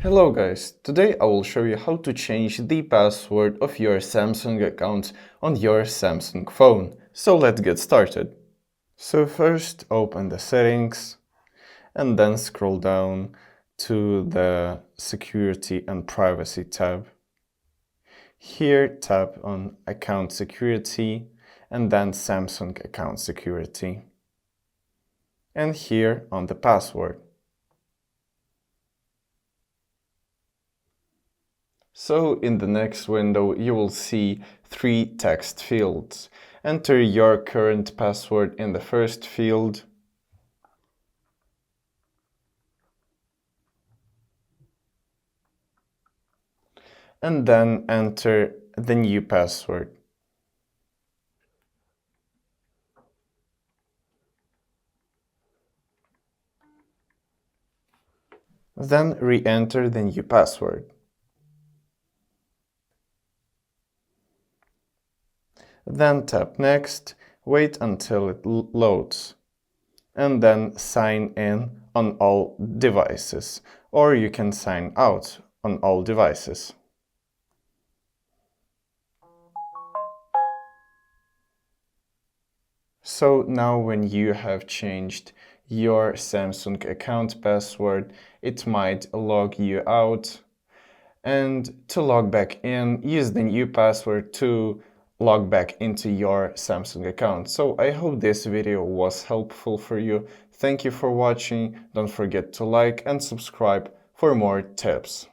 Hello guys, today I will show you how to change the password of your Samsung account on your Samsung phone. So let's get started. So first open the settings and then scroll down to the security and privacy tab. Here tap on account security and then Samsung account security. And here on the password. So in the next window, you will see 3 text fields. Enter your current password in the first field. And then enter the new password. Then re-enter the new password. Then tap Next, wait until it loads, and then sign in on all devices, or you can sign out on all devices. So now when you have changed your Samsung account password, it might log you out. And to log back in, use the new password to log back into your Samsung account. So I hope this video was helpful for you. Thank you for watching. Don't forget to like and subscribe for more tips.